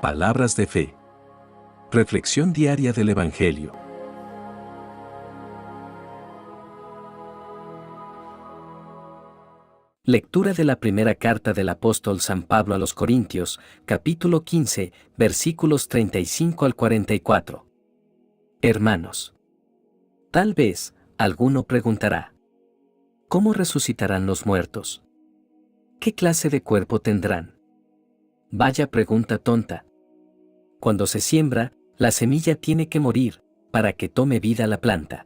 Palabras de fe. Reflexión diaria del Evangelio. Lectura de la primera carta del apóstol San Pablo a los Corintios, capítulo 15, versículos 35 al 44. Hermanos, tal vez alguno preguntará: ¿cómo resucitarán los muertos? ¿Qué clase de cuerpo tendrán? Vaya pregunta tonta. Cuando se siembra, la semilla tiene que morir, para que tome vida la planta.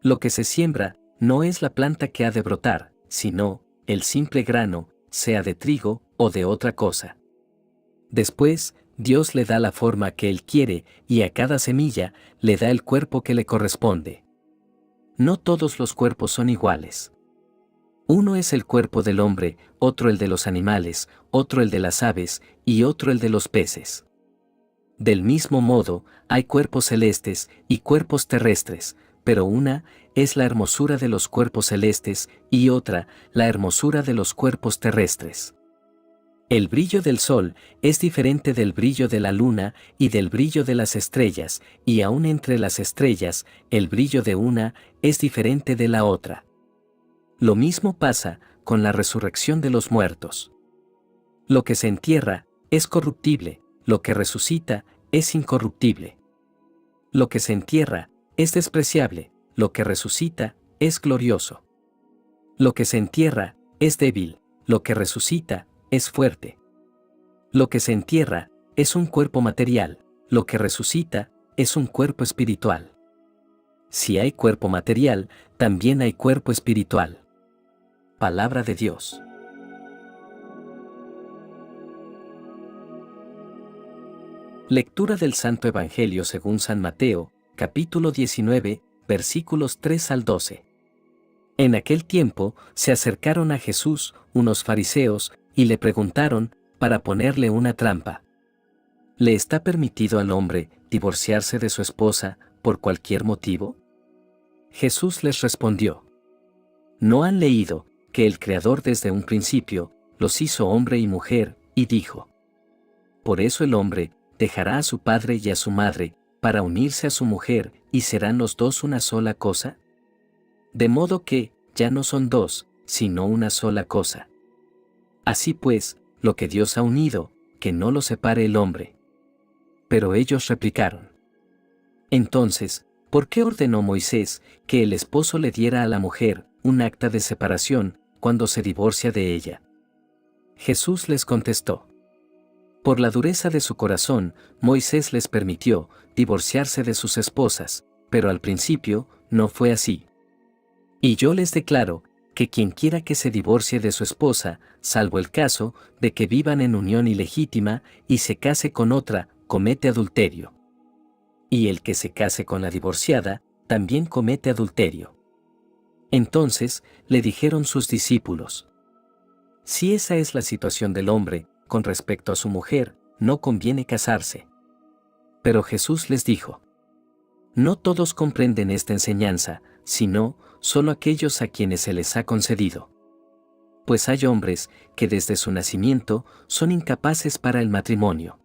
Lo que se siembra no es la planta que ha de brotar, sino el simple grano, sea de trigo o de otra cosa. Después, Dios le da la forma que Él quiere y a cada semilla le da el cuerpo que le corresponde. No todos los cuerpos son iguales. Uno es el cuerpo del hombre, otro el de los animales, otro el de las aves y otro el de los peces. Del mismo modo, hay cuerpos celestes y cuerpos terrestres, pero una es la hermosura de los cuerpos celestes y otra la hermosura de los cuerpos terrestres. El brillo del sol es diferente del brillo de la luna y del brillo de las estrellas, y aún entre las estrellas, el brillo de una es diferente de la otra. Lo mismo pasa con la resurrección de los muertos. Lo que se entierra es corruptible, lo que resucita es incorruptible. Lo que se entierra es despreciable, lo que resucita es glorioso. Lo que se entierra es débil, lo que resucita es fuerte. Lo que se entierra es un cuerpo material, lo que resucita es un cuerpo espiritual. Si hay cuerpo material, también hay cuerpo espiritual. Palabra de Dios. Lectura del Santo Evangelio según San Mateo, capítulo 19, versículos 3 al 12. En aquel tiempo se acercaron a Jesús unos fariseos y le preguntaron, para ponerle una trampa: ¿le está permitido al hombre divorciarse de su esposa por cualquier motivo? Jesús les respondió: ¿no han leído que el Creador desde un principio los hizo hombre y mujer, y dijo: por eso el hombre dejará a su padre y a su madre, para unirse a su mujer, y serán los dos una sola cosa? De modo que, ya no son dos, sino una sola cosa. Así pues, lo que Dios ha unido, que no lo separe el hombre. Pero ellos replicaron: entonces, ¿por qué ordenó Moisés que el esposo le diera a la mujer un acta de separación cuando se divorcia de ella? Jesús les contestó: por la dureza de su corazón, Moisés les permitió divorciarse de sus esposas, pero al principio no fue así. Y yo les declaro que quien quiera que se divorcie de su esposa, salvo el caso de que vivan en unión ilegítima y se case con otra, comete adulterio. Y el que se case con la divorciada, también comete adulterio. Entonces le dijeron sus discípulos: si esa es la situación del hombre con respecto a su mujer, no conviene casarse. Pero Jesús les dijo: no todos comprenden esta enseñanza, sino solo aquellos a quienes se les ha concedido. Pues hay hombres que desde su nacimiento son incapaces para el matrimonio.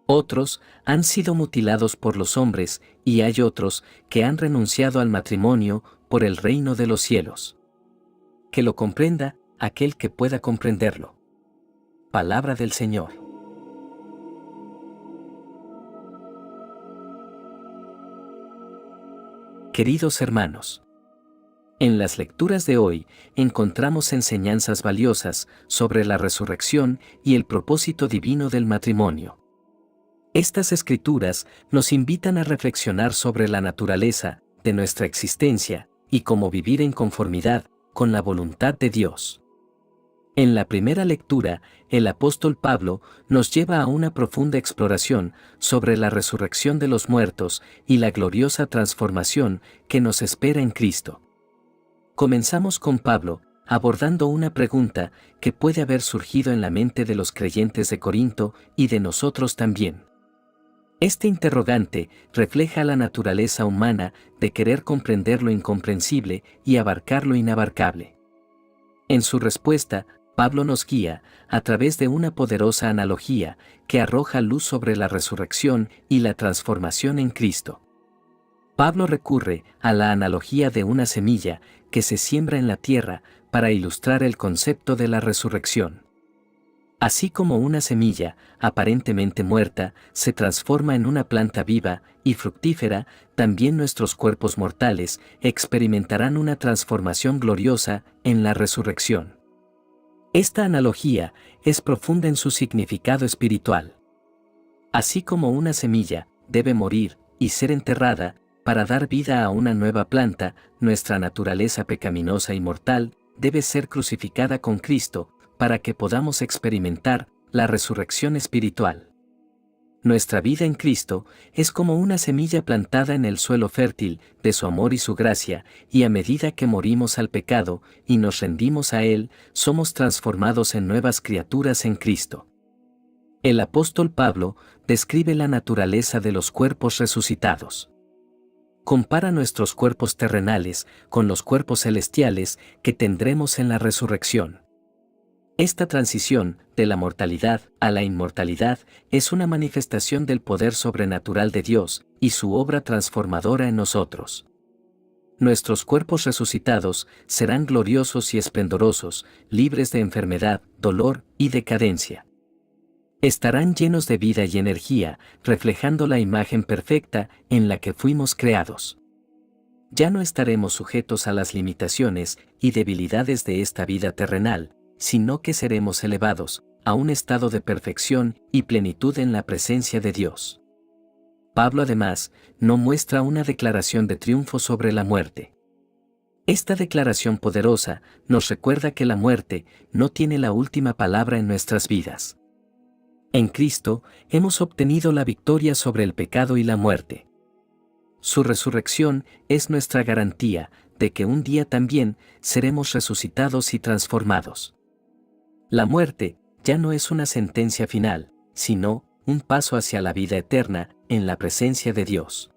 Otros han sido mutilados por los hombres, y hay otros que han renunciado al matrimonio por el reino de los cielos. Que lo comprenda aquel que pueda comprenderlo. Palabra del Señor. Queridos hermanos, en las lecturas de hoy encontramos enseñanzas valiosas sobre la resurrección y el propósito divino del matrimonio. Estas escrituras nos invitan a reflexionar sobre la naturaleza de nuestra existencia y cómo vivir en conformidad con la voluntad de Dios. En la primera lectura, el apóstol Pablo nos lleva a una profunda exploración sobre la resurrección de los muertos y la gloriosa transformación que nos espera en Cristo. Comenzamos con Pablo, abordando una pregunta que puede haber surgido en la mente de los creyentes de Corinto y de nosotros también. Este interrogante refleja la naturaleza humana de querer comprender lo incomprensible y abarcar lo inabarcable. En su respuesta, Pablo nos guía, a través de una poderosa analogía, que arroja luz sobre la resurrección y la transformación en Cristo. Pablo recurre a la analogía de una semilla que se siembra en la tierra para ilustrar el concepto de la resurrección. Así como una semilla, aparentemente muerta, se transforma en una planta viva y fructífera, también nuestros cuerpos mortales experimentarán una transformación gloriosa en la resurrección. Esta analogía es profunda en su significado espiritual. Así como una semilla debe morir y ser enterrada para dar vida a una nueva planta, nuestra naturaleza pecaminosa y mortal debe ser crucificada con Cristo para que podamos experimentar la resurrección espiritual. Nuestra vida en Cristo es como una semilla plantada en el suelo fértil de su amor y su gracia, y a medida que morimos al pecado y nos rendimos a Él, somos transformados en nuevas criaturas en Cristo. El apóstol Pablo describe la naturaleza de los cuerpos resucitados. Compara nuestros cuerpos terrenales con los cuerpos celestiales que tendremos en la resurrección. Esta transición de la mortalidad a la inmortalidad es una manifestación del poder sobrenatural de Dios y su obra transformadora en nosotros. Nuestros cuerpos resucitados serán gloriosos y esplendorosos, libres de enfermedad, dolor y decadencia. Estarán llenos de vida y energía, reflejando la imagen perfecta en la que fuimos creados. Ya no estaremos sujetos a las limitaciones y debilidades de esta vida terrenal, sino que seremos elevados a un estado de perfección y plenitud en la presencia de Dios. Pablo además no muestra una declaración de triunfo sobre la muerte. Esta declaración poderosa nos recuerda que la muerte no tiene la última palabra en nuestras vidas. En Cristo hemos obtenido la victoria sobre el pecado y la muerte. Su resurrección es nuestra garantía de que un día también seremos resucitados y transformados. La muerte ya no es una sentencia final, sino un paso hacia la vida eterna en la presencia de Dios.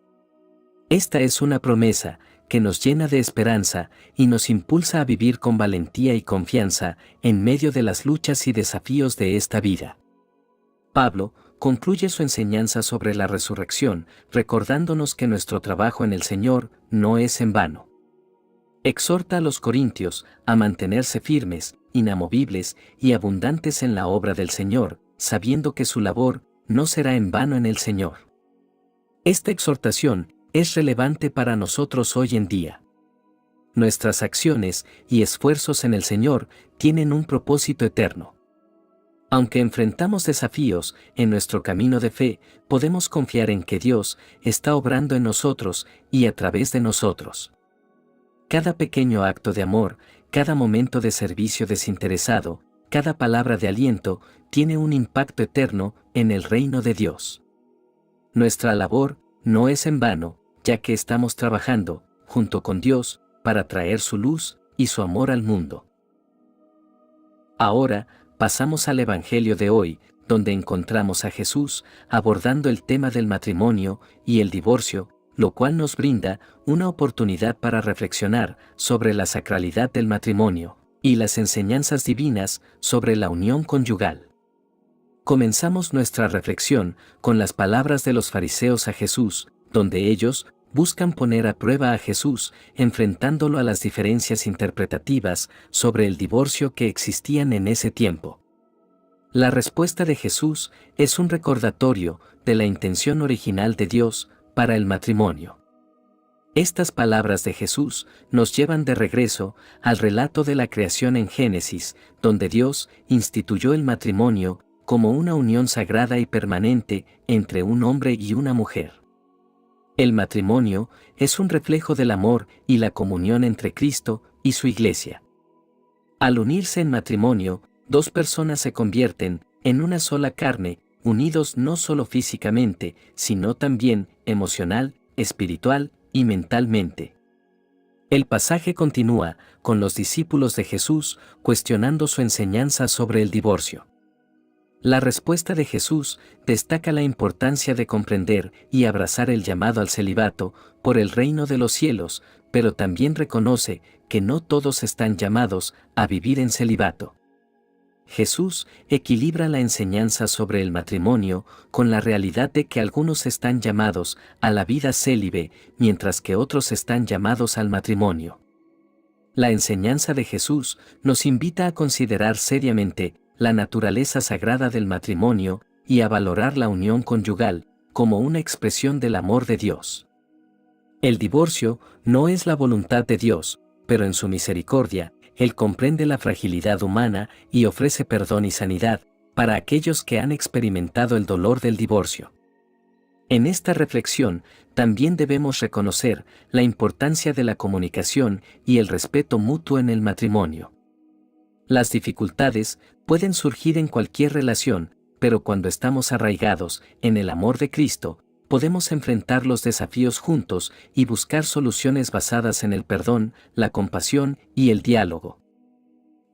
Esta es una promesa que nos llena de esperanza y nos impulsa a vivir con valentía y confianza en medio de las luchas y desafíos de esta vida. Pablo concluye su enseñanza sobre la resurrección, recordándonos que nuestro trabajo en el Señor no es en vano. Exhorta a los corintios a mantenerse firmes, inamovibles y abundantes en la obra del Señor, sabiendo que su labor no será en vano en el Señor. Esta exhortación es relevante para nosotros hoy en día. Nuestras acciones y esfuerzos en el Señor tienen un propósito eterno. Aunque enfrentamos desafíos en nuestro camino de fe, podemos confiar en que Dios está obrando en nosotros y a través de nosotros. Cada pequeño acto de amor, cada momento de servicio desinteresado, cada palabra de aliento, tiene un impacto eterno en el reino de Dios. Nuestra labor no es en vano, ya que estamos trabajando, junto con Dios, para traer su luz y su amor al mundo. Ahora, pasamos al Evangelio de hoy, donde encontramos a Jesús abordando el tema del matrimonio y el divorcio, lo cual nos brinda una oportunidad para reflexionar sobre la sacralidad del matrimonio y las enseñanzas divinas sobre la unión conyugal. Comenzamos nuestra reflexión con las palabras de los fariseos a Jesús, donde ellos buscan poner a prueba a Jesús, enfrentándolo a las diferencias interpretativas sobre el divorcio que existían en ese tiempo. La respuesta de Jesús es un recordatorio de la intención original de Dios para el matrimonio. Estas palabras de Jesús nos llevan de regreso al relato de la creación en Génesis, donde Dios instituyó el matrimonio como una unión sagrada y permanente entre un hombre y una mujer. El matrimonio es un reflejo del amor y la comunión entre Cristo y su Iglesia. Al unirse en matrimonio, dos personas se convierten en una sola carne, unidos no solo físicamente, sino también emocional, espiritual y mentalmente. El pasaje continúa con los discípulos de Jesús cuestionando su enseñanza sobre el divorcio. La respuesta de Jesús destaca la importancia de comprender y abrazar el llamado al celibato por el reino de los cielos, pero también reconoce que no todos están llamados a vivir en celibato. Jesús equilibra la enseñanza sobre el matrimonio con la realidad de que algunos están llamados a la vida célibe, mientras que otros están llamados al matrimonio. La enseñanza de Jesús nos invita a considerar seriamente la naturaleza sagrada del matrimonio y a valorar la unión conyugal como una expresión del amor de Dios. El divorcio no es la voluntad de Dios, pero en su misericordia, Él comprende la fragilidad humana y ofrece perdón y sanidad para aquellos que han experimentado el dolor del divorcio. En esta reflexión, también debemos reconocer la importancia de la comunicación y el respeto mutuo en el matrimonio. Las dificultades pueden surgir en cualquier relación, pero cuando estamos arraigados en el amor de Cristo, podemos enfrentar los desafíos juntos y buscar soluciones basadas en el perdón, la compasión y el diálogo.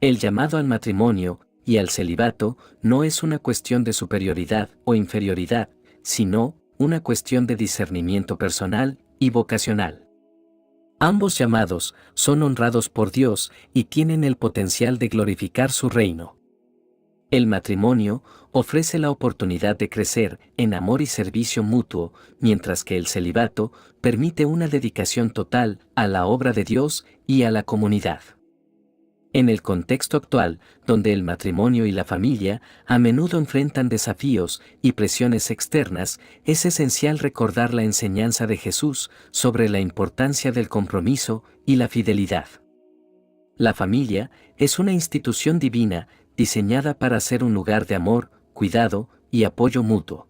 El llamado al matrimonio y al celibato no es una cuestión de superioridad o inferioridad, sino una cuestión de discernimiento personal y vocacional. Ambos llamados son honrados por Dios y tienen el potencial de glorificar su reino. El matrimonio ofrece la oportunidad de crecer en amor y servicio mutuo, mientras que el celibato permite una dedicación total a la obra de Dios y a la comunidad. En el contexto actual, donde el matrimonio y la familia a menudo enfrentan desafíos y presiones externas, es esencial recordar la enseñanza de Jesús sobre la importancia del compromiso y la fidelidad. La familia es una institución divina diseñada para ser un lugar de amor, cuidado y apoyo mutuo.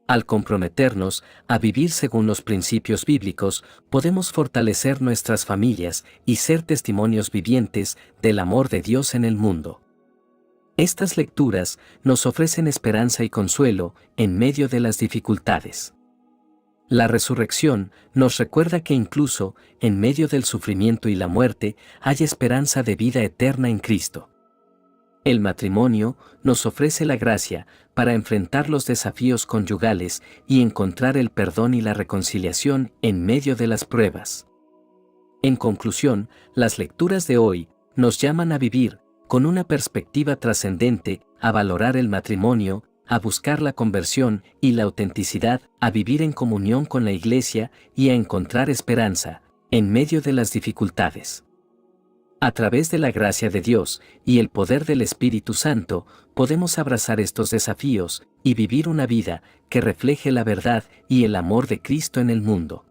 Al comprometernos a vivir según los principios bíblicos, podemos fortalecer nuestras familias y ser testimonios vivientes del amor de Dios en el mundo. Estas lecturas nos ofrecen esperanza y consuelo en medio de las dificultades. La resurrección nos recuerda que incluso en medio del sufrimiento y la muerte hay esperanza de vida eterna en Cristo. El matrimonio nos ofrece la gracia para enfrentar los desafíos conyugales y encontrar el perdón y la reconciliación en medio de las pruebas. En conclusión, las lecturas de hoy nos llaman a vivir con una perspectiva trascendente, a valorar el matrimonio, a buscar la conversión y la autenticidad, a vivir en comunión con la Iglesia y a encontrar esperanza en medio de las dificultades. A través de la gracia de Dios y el poder del Espíritu Santo, podemos abrazar estos desafíos y vivir una vida que refleje la verdad y el amor de Cristo en el mundo.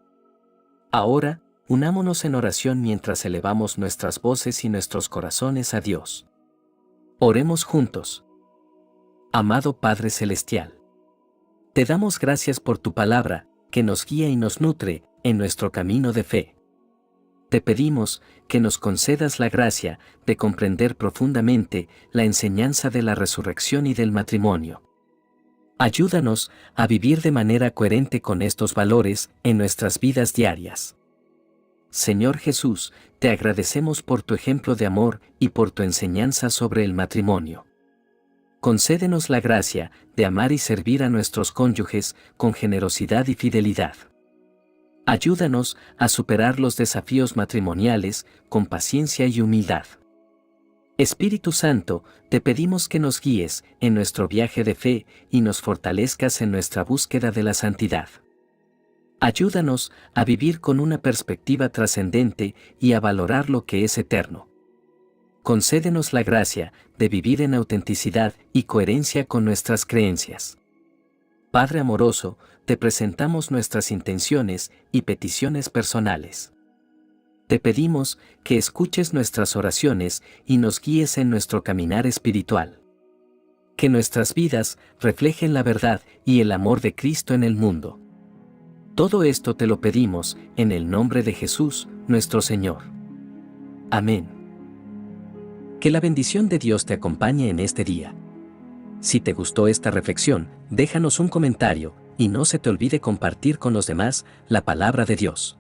Ahora, unámonos en oración mientras elevamos nuestras voces y nuestros corazones a Dios. Oremos juntos. Amado Padre Celestial, te damos gracias por tu palabra, que nos guía y nos nutre en nuestro camino de fe. Te pedimos que nos concedas la gracia de comprender profundamente la enseñanza de la resurrección y del matrimonio. Ayúdanos a vivir de manera coherente con estos valores en nuestras vidas diarias. Señor Jesús, te agradecemos por tu ejemplo de amor y por tu enseñanza sobre el matrimonio. Concédenos la gracia de amar y servir a nuestros cónyuges con generosidad y fidelidad. Ayúdanos a superar los desafíos matrimoniales con paciencia y humildad. Espíritu Santo, te pedimos que nos guíes en nuestro viaje de fe y nos fortalezcas en nuestra búsqueda de la santidad. Ayúdanos a vivir con una perspectiva trascendente y a valorar lo que es eterno. Concédenos la gracia de vivir en autenticidad y coherencia con nuestras creencias. Padre amoroso, te presentamos nuestras intenciones y peticiones personales. Te pedimos que escuches nuestras oraciones y nos guíes en nuestro caminar espiritual. Que nuestras vidas reflejen la verdad y el amor de Cristo en el mundo. Todo esto te lo pedimos en el nombre de Jesús, nuestro Señor. Amén. Que la bendición de Dios te acompañe en este día. Si te gustó esta reflexión, déjanos un comentario y no se te olvide compartir con los demás la palabra de Dios.